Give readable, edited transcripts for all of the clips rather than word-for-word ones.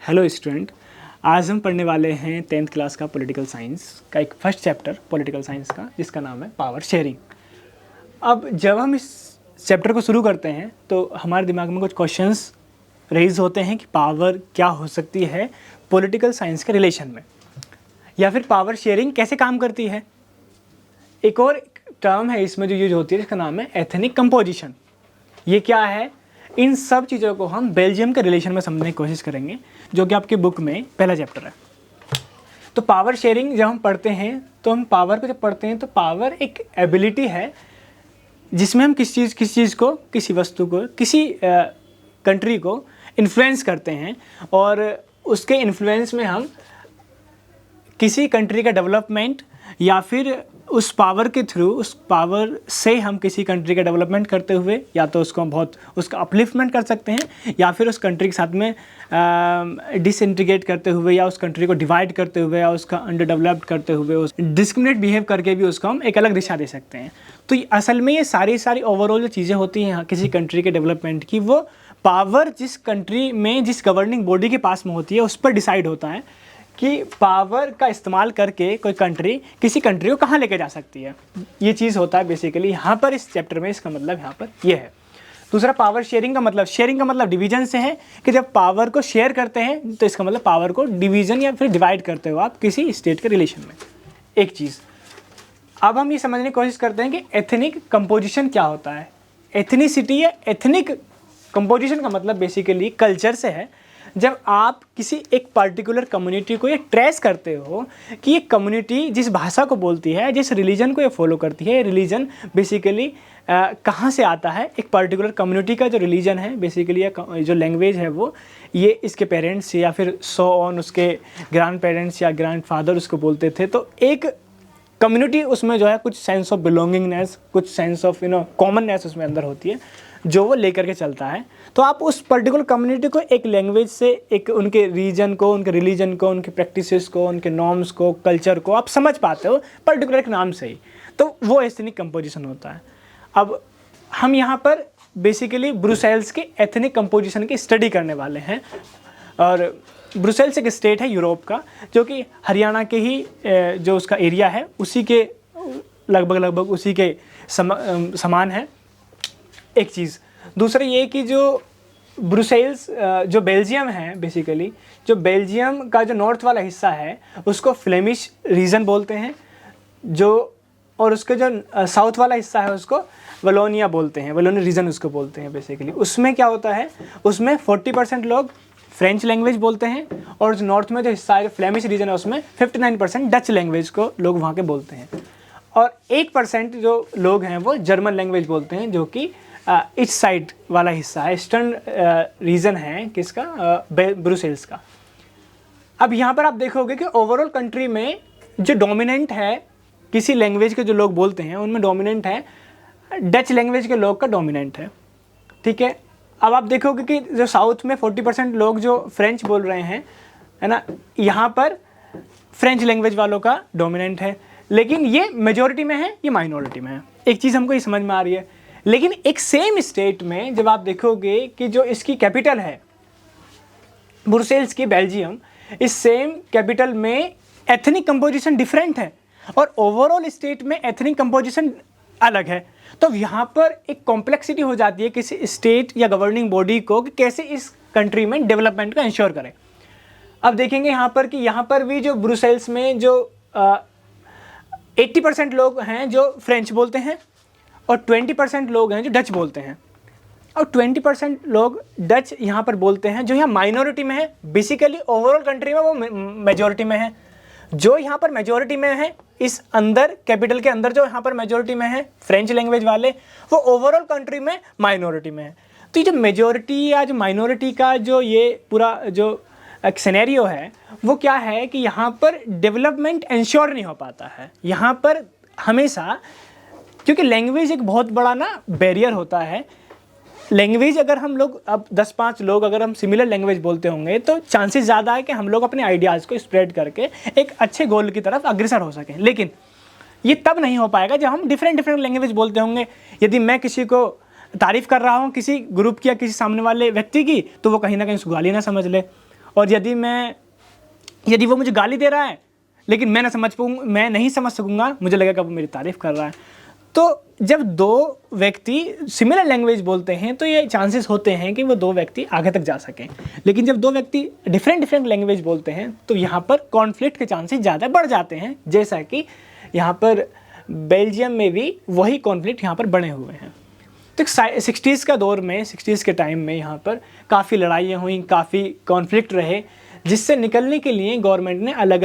Hello student, आज हम पढ़ने वाले हैं 10th क्लास का पॉलिटिकल साइंस का एक फर्स्ट चैप्टर पॉलिटिकल साइंस का, जिसका नाम है पावर शेयरिंग। अब जब हम इस चैप्टर को शुरू करते हैं तो हमारे दिमाग में कुछ क्वेश्चंस रेज होते हैं कि पावर क्या हो सकती है पॉलिटिकल साइंस के रिलेशन में, या फिर पावर शेयरिंग कैसे काम करती है। एक और टर्म है इसमें जो यूज होती है, जिसका नाम है एथनिक कंपोजिशन। ये क्या है? इन सब चीज़ों को हम बेल्जियम के रिलेशन में समझने की कोशिश करेंगे, जो कि आपके बुक में पहला चैप्टर है। तो पावर शेयरिंग जब हम पढ़ते हैं तो हम पावर को जब पढ़ते हैं तो पावर एक एबिलिटी है जिसमें हम किसी चीज़ को, किसी वस्तु को, किसी कंट्री को इन्फ्लुएंस करते हैं, और उसके इन्फ्लुएंस में हम किसी कंट्री का डेवलपमेंट या फिर उस पावर के थ्रू, उस पावर से हम किसी कंट्री का डेवलपमेंट करते हुए या तो उसको हम बहुत उसका अपलिफ्टमेंट कर सकते हैं, या फिर उस कंट्री के साथ में डिसइंटीग्रेट करते हुए, या उस कंट्री को डिवाइड करते हुए, या उसका अंडर डेवलप्ड करते हुए, उस डिस्क्रिमिनेट बिहेव करके भी उसको हम एक अलग दिशा दे सकते हैं। तो असल में ये सारी ओवरऑल जो चीज़ें होती हैं किसी कंट्री के डेवलपमेंट की, वो पावर जिस कंट्री में, जिस गवर्निंग बॉडी के पास में होती है, उस पर डिसाइड होता है कि पावर का इस्तेमाल करके कोई कंट्री किसी कंट्री को कहाँ लेके जा सकती है। ये चीज़ होता है बेसिकली यहाँ पर इस चैप्टर में। इसका मतलब यहाँ पर ये है। दूसरा, पावर शेयरिंग का मतलब, शेयरिंग का मतलब डिवीजन से है कि जब पावर को शेयर करते हैं तो इसका मतलब पावर को डिवीजन या फिर डिवाइड करते हो आप किसी स्टेट के रिलेशन में। एक चीज़ अब हम ये समझने की कोशिश करते हैं कि एथनिक कंपोजिशन क्या होता है। एथनिसिटी या एथनिक कंपोजिशन का मतलब बेसिकली कल्चर से है। जब आप किसी एक पर्टिकुलर कम्युनिटी को ये ट्रेस करते हो कि ये कम्युनिटी जिस भाषा को बोलती है, जिस रिलीजन को ये फॉलो करती है, रिलीजन बेसिकली कहाँ से आता है, एक पर्टिकुलर कम्युनिटी का जो रिलीजन है बेसिकली, या जो लैंग्वेज है वो, ये इसके पेरेंट्स या फिर सो ऑन उसके ग्रैंड पेरेंट्स या ग्रैंड फादर उसको बोलते थे। तो एक कम्युनिटी उसमें जो है कुछ सेंस ऑफ बिलोंगिंगनेस, कुछ सेंस ऑफ कॉमननेस उसमें अंदर होती है जो वो लेकर के चलता है। तो आप उस पर्टिकुलर कम्युनिटी को एक लैंग्वेज से, एक उनके रीजन को, उनके रिलीजन को, उनके प्रैक्टिसेस को, उनके नॉर्म्स को, कल्चर को आप समझ पाते हो पर्टिकुलर एक नाम से ही। तो वो एथनिक कंपोजिशन होता है। अब हम यहाँ पर बेसिकली ब्रुसेल्स के एथनिक कंपोजिशन की स्टडी करने वाले हैं। और ब्रुसेल्स एक स्टेट है यूरोप का, जो कि हरियाणा के ही जो उसका एरिया है उसी के लगभग उसी के समान है। एक चीज़। दूसरा ये कि जो ब्रुसेल्स, जो बेल्जियम है बेसिकली, जो बेल्जियम का जो नॉर्थ वाला हिस्सा है उसको फ्लेमिश रीजन बोलते हैं, जो, और उसका जो साउथ वाला हिस्सा है उसको वलोनिया बोलते हैं, वलोनिया रीजन उसको बोलते हैं बेसिकली। उसमें क्या होता है, उसमें 40% लोग फ्रेंच लैंग्वेज बोलते हैं, और जो नॉर्थ में जो हिस्सा है, जो फ्लेमिश रीजन है, उसमें 59% डच लैंग्वेज को लोग वहाँ के बोलते हैं, और 8% जो लोग हैं वो जर्मन लैंग्वेज बोलते हैं, जो कि इस साइड वाला हिस्सा है, ईस्टर्न रीजन है किसका, ब्रुसेल्स का। अब यहाँ पर आप देखोगे कि ओवरऑल कंट्री में जो डोमिनेंट है किसी लैंग्वेज के जो लोग बोलते हैं, उनमें डोमिनेंट है डच लैंग्वेज के लोग का डोमिनेंट है। ठीक है। अब आप देखोगे कि जो साउथ में 40% लोग जो फ्रेंच बोल रहे हैं, है ना, यहाँ पर फ्रेंच लैंग्वेज वालों का डोमिनेंट है। लेकिन ये मेजॉरिटी में है, ये माइनॉरिटी में है। एक चीज़ हमको ये समझ में आ रही है। लेकिन एक सेम स्टेट में जब आप देखोगे कि जो इसकी कैपिटल है ब्रुसेल्स की, बेल्जियम, इस सेम कैपिटल में एथनिक कंपोजिशन डिफरेंट है, और ओवरऑल स्टेट में एथनिक कंपोजिशन अलग है। तो यहाँ पर एक कॉम्प्लेक्सिटी हो जाती है किसी स्टेट या गवर्निंग बॉडी को कि कैसे इस कंट्री में डेवलपमेंट का इंश्योर करें। अब देखेंगे यहाँ पर कि यहाँ पर भी जो ब्रुसेल्स में जो 80% लोग हैं जो फ्रेंच बोलते हैं, और 20% लोग हैं जो डच बोलते हैं, और 20% लोग डच यहाँ पर बोलते हैं, जो यहाँ माइनॉरिटी में है। बेसिकली ओवरऑल कंट्री में वो मेजॉरिटी में है। जो यहाँ पर मेजॉरिटी में है, इस अंदर कैपिटल के अंदर जो यहाँ पर मेजॉरिटी में है फ्रेंच लैंग्वेज वाले, वो ओवरऑल कंट्री में माइनॉरिटी में है। तो ये जो मेजॉरिटी या जो माइनॉरिटी का जो ये पूरा जो एक सिनेरियो है, वो क्या है कि यहाँ पर डेवलपमेंट इंश्योर नहीं हो पाता है। यहाँ पर हमेशा, क्योंकि लैंग्वेज एक बहुत बड़ा ना बैरियर होता है। लैंग्वेज अगर हम लोग अब 10-5 लोग अगर हम सिमिलर लैंग्वेज बोलते होंगे तो चांसेस ज़्यादा है कि हम लोग अपने आइडियाज़ को स्प्रेड करके एक अच्छे गोल की तरफ अग्रसर हो सकें। लेकिन ये तब नहीं हो पाएगा जब हम डिफरेंट लैंग्वेज बोलते होंगे। यदि मैं किसी को तारीफ़ कर रहा हूँ किसी ग्रुप की या किसी सामने वाले व्यक्ति की, तो वो कहीं ना कहीं उसको गाली ना समझ ले, और यदि वो मुझे गाली दे रहा है लेकिन मैं नहीं समझ सकूँगा, मुझे लगेगा वो मेरी तारीफ़ कर रहा है। तो जब दो व्यक्ति सिमिलर लैंग्वेज बोलते हैं तो ये चांसेस होते हैं कि वो दो व्यक्ति आगे तक जा सकें। लेकिन जब दो व्यक्ति डिफरेंट लैंग्वेज बोलते हैं तो यहाँ पर कॉन्फ्लिक्ट के चांसेस ज़्यादा बढ़ जाते हैं, जैसा कि यहाँ पर बेल्जियम में भी वही कॉन्फ्लिक्ट यहाँ पर बने हुए हैं। तो 60s का दौर में, 60s के टाइम में यहाँ पर काफ़ी लड़ाइयाँ हुई, काफ़ी कॉन्फ्लिक्ट रहे, जिससे निकलने के लिए गवर्नमेंट ने अलग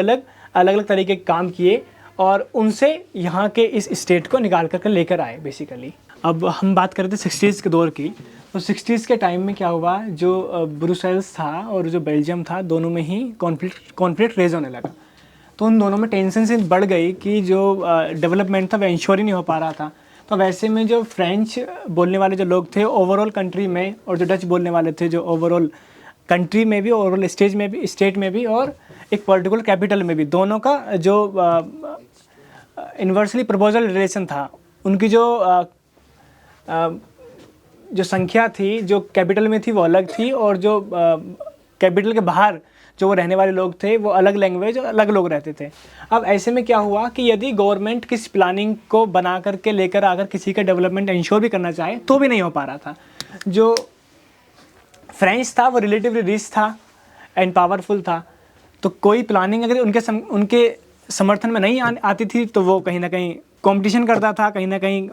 अलग तरीके के काम किए और उनसे यहाँ के इस स्टेट को निकाल कर लेकर आए बेसिकली। अब हम बात करते 60s के दौर की, तो 60s के टाइम में क्या हुआ, जो ब्रुसेल्स था और जो बेल्जियम था, दोनों में ही कॉन्फ्लिक्ट रेज होने लगा। तो उन दोनों में टेंशन से बढ़ गई कि जो डेवलपमेंट था वह इंश्योर ही नहीं हो पा रहा था। तो वैसे में जो फ्रेंच बोलने वाले जो लोग थे ओवरऑल कंट्री में, और जो डच बोलने वाले थे जो ओवरऑल कंट्री में भी, ओवरऑल स्टेट में भी और एक पर्टिकुलर कैपिटल में भी, दोनों का जो इन्वर्सली प्रोपोर्शनल रिलेशन था, उनकी जो संख्या थी जो कैपिटल में थी वो अलग थी, और जो कैपिटल के बाहर जो वो रहने वाले लोग थे वो अलग लैंग्वेज और अलग लोग रहते थे। अब ऐसे में क्या हुआ कि यदि गवर्नमेंट किस प्लानिंग को बना करके लेकर अगर किसी का डेवलपमेंट इंश्योर भी करना चाहे तो भी नहीं हो पा रहा था। जो फ्रेंच था वो रिलेटिवली रिच था एंड पावरफुल था, तो कोई प्लानिंग अगर उनके समर्थन में नहीं आती थी तो वो कहीं ना कहीं कंपटीशन करता था, कहीं ना कहीं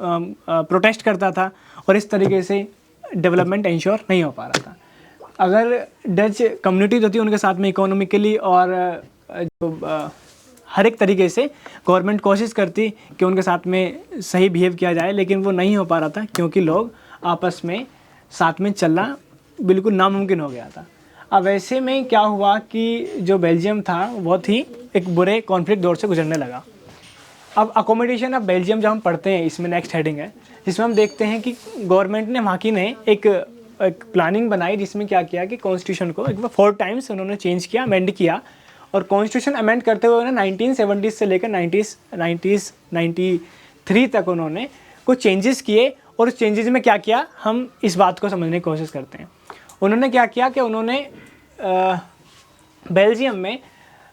प्रोटेस्ट करता था, और इस तरीके से डेवलपमेंट इंश्योर नहीं हो पा रहा था। अगर डच कम्युनिटी जो थी उनके साथ में इकोनॉमिकली और हर एक तरीके से गवर्नमेंट कोशिश करती कि उनके साथ में सही बिहेव किया जाए, लेकिन वो नहीं हो पा रहा था क्योंकि लोग आपस में साथ में चलना बिल्कुल नामुमकिन हो गया था। अब ऐसे में क्या हुआ कि जो बेल्जियम था बहुत ही एक बुरे कॉन्फ्लिक्ट दौर से गुजरने लगा। अब अकोमोडेशन ऑफ बेल्जियम जब हम पढ़ते हैं, इसमें नेक्स्ट हेडिंग है जिसमें हम देखते हैं कि गवर्नमेंट ने वहाँ की ने एक प्लानिंग बनाई जिसमें क्या किया कि कॉन्स्टिट्यूशन को एक 4 टाइम्स उन्होंने चेंज किया, अमेंड किया, और कॉन्स्टिट्यूशन अमेंड करते हुए उन्होंने 1970 से लेकर 1993 तक उन्होंने कुछ चेंजेस किए। और उस चेंजेस में क्या किया, हम इस बात को समझने की कोशिश करते हैं। उन्होंने क्या किया कि उन्होंने बेल्जियम में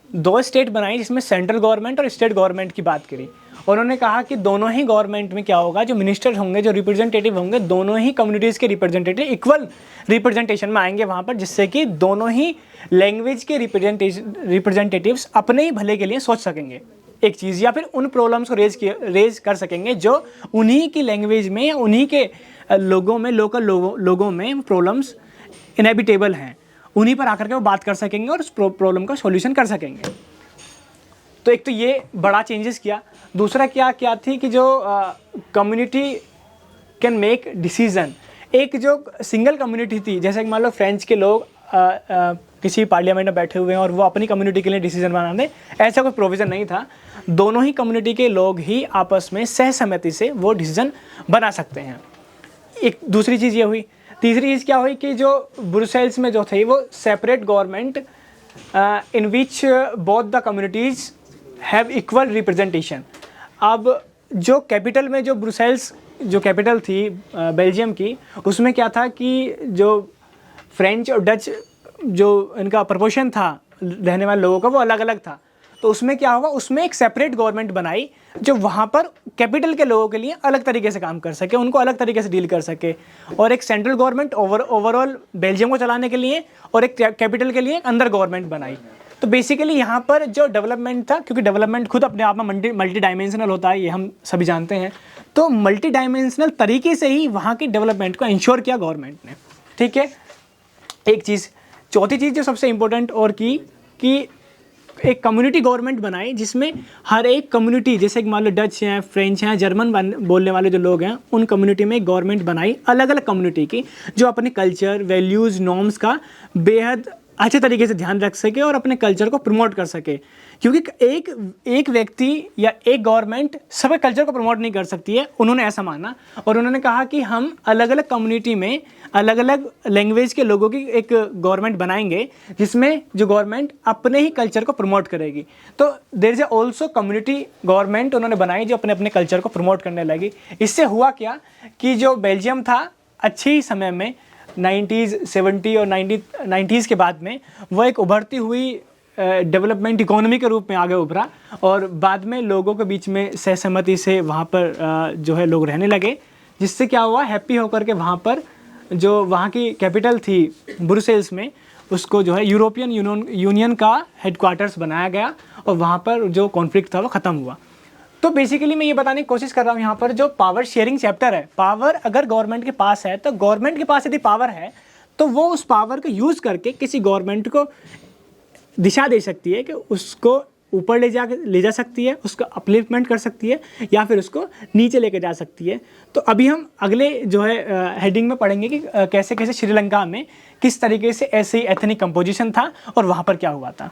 2 स्टेट बनाई जिसमें सेंट्रल गवर्नमेंट और स्टेट गवर्नमेंट की बात करी। उन्होंने कहा कि दोनों ही गवर्नमेंट में क्या होगा, जो मिनिस्टर होंगे, जो रिप्रेजेंटेटिव होंगे, दोनों ही कम्युनिटीज़ के रिप्रेजेंटेटिव इक्वल रिप्रेजेंटेशन में आएंगे वहाँ पर, जिससे कि दोनों ही लैंग्वेज के रिप्रेजेंटेटिव्स अपने ही भले के लिए सोच सकेंगे एक चीज़, या फिर उन प्रॉब्लम्स को रेज कर सकेंगे जो उन्हीं की लैंग्वेज में या उन्हीं के लोगों में, लोकल लोगों में प्रॉब्लम्स इनएविटेबल हैं, उन्हीं पर आकर के वो बात कर सकेंगे और उस प्रॉब्लम का सॉल्यूशन कर सकेंगे। तो एक तो ये बड़ा चेंजेस किया। दूसरा क्या थी कि जो कम्युनिटी कैन मेक डिसीजन, एक जो सिंगल कम्युनिटी थी, जैसे कि मान लो फ्रेंच के लोग किसी पार्लियामेंट में बैठे हुए हैं और वो अपनी कम्युनिटी के लिए डिसीजन बना दें, ऐसा कोई प्रोविज़न नहीं था। दोनों ही कम्युनिटी के लोग ही आपस में सहसहमति से वो डिसीजन बना सकते हैं। एक दूसरी चीज़ ये हुई। तीसरी चीज़ क्या हुई कि जो ब्रुसेल्स में जो थे वो separate government in which both the communities have equal representation. अब जो कैपिटल में, जो ब्रुसेल्स जो कैपिटल थी बेल्जियम की, उसमें क्या था कि जो फ्रेंच और डच जो इनका प्रपोर्शन था रहने वाले लोगों का वो अलग अलग था। तो उसमें क्या हुआ, उसमें एक सेपरेट गवर्नमेंट बनाई जो वहाँ पर कैपिटल के लोगों के लिए अलग तरीके से काम कर सके, उनको अलग तरीके से डील कर सके, और एक सेंट्रल गवर्नमेंट ओवरऑल बेल्जियम को चलाने के लिए, और एक कैपिटल के लिए अंदर गवर्नमेंट बनाई। तो बेसिकली यहाँ पर जो डेवलपमेंट था, क्योंकि डेवलपमेंट खुद अपने आप में मल्टी डायमेंशनल होता है, ये हम सभी जानते हैं, तो मल्टी डायमेंशनल तरीके से ही वहाँ की डेवलपमेंट को इंश्योर किया गवर्नमेंट ने। ठीक है, एक चीज़। चौथी चीज़ जो सबसे इम्पोर्टेंट और कि एक कम्युनिटी गवर्नमेंट बनाई जिसमें हर एक कम्युनिटी, जैसे कि मान लो डच हैं, फ्रेंच हैं, जर्मन बोलने वाले जो लोग हैं, उन कम्युनिटी में एक गवर्नमेंट बनाई अलग अलग कम्युनिटी की, जो अपने कल्चर, वैल्यूज़, नॉर्म्स का बेहद अच्छे तरीके से ध्यान रख सके और अपने कल्चर को प्रमोट कर सके। क्योंकि एक व्यक्ति या एक गवर्नमेंट सब कल्चर को प्रमोट नहीं कर सकती है, उन्होंने ऐसा माना। और उन्होंने कहा कि हम अलग अलग कम्युनिटी में अलग अलग लैंग्वेज के लोगों की एक गवर्नमेंट बनाएंगे जिसमें जो गवर्नमेंट अपने ही कल्चर को प्रमोट करेगी। तो there is also community government उन्होंने बनाई जो अपने अपने कल्चर को प्रमोट करने लगी। इससे हुआ क्या कि जो बेल्जियम था अच्छी समय में 90s 70 और 90s के बाद में वो एक उभरती हुई डेवलपमेंट इकोनॉमी के रूप में आगे उभरा, और बाद में लोगों के बीच में सहसहमति से वहाँ पर जो है लोग रहने लगे, जिससे क्या हुआ, हैप्पी होकर के वहाँ पर जो वहाँ की कैपिटल थी ब्रुसेल्स में, उसको जो है यूरोपियन यूनियन का हेडक्वार्टर्स बनाया गया, और वहाँ पर जो कॉन्फ्लिक्ट था वो ख़त्म हुआ। तो बेसिकली मैं ये बताने की कोशिश कर रहा हूँ यहाँ पर, जो पावर शेयरिंग चैप्टर है, पावर अगर गवर्नमेंट के पास है, तो गवर्नमेंट के पास यदि पावर है तो वो उस पावर को यूज़ करके किसी गवर्नमेंट को दिशा दे सकती है कि उसको ऊपर ले जा सकती है, उसको अपलिफ्टमेंट कर सकती है, या फिर उसको नीचे लेके जा सकती है। तो अभी हम अगले जो है हेडिंग में पढ़ेंगे कि कैसे कैसे श्रीलंका में किस तरीके से ऐसे एथनिक कंपोजिशन था और वहाँ पर क्या हुआ था।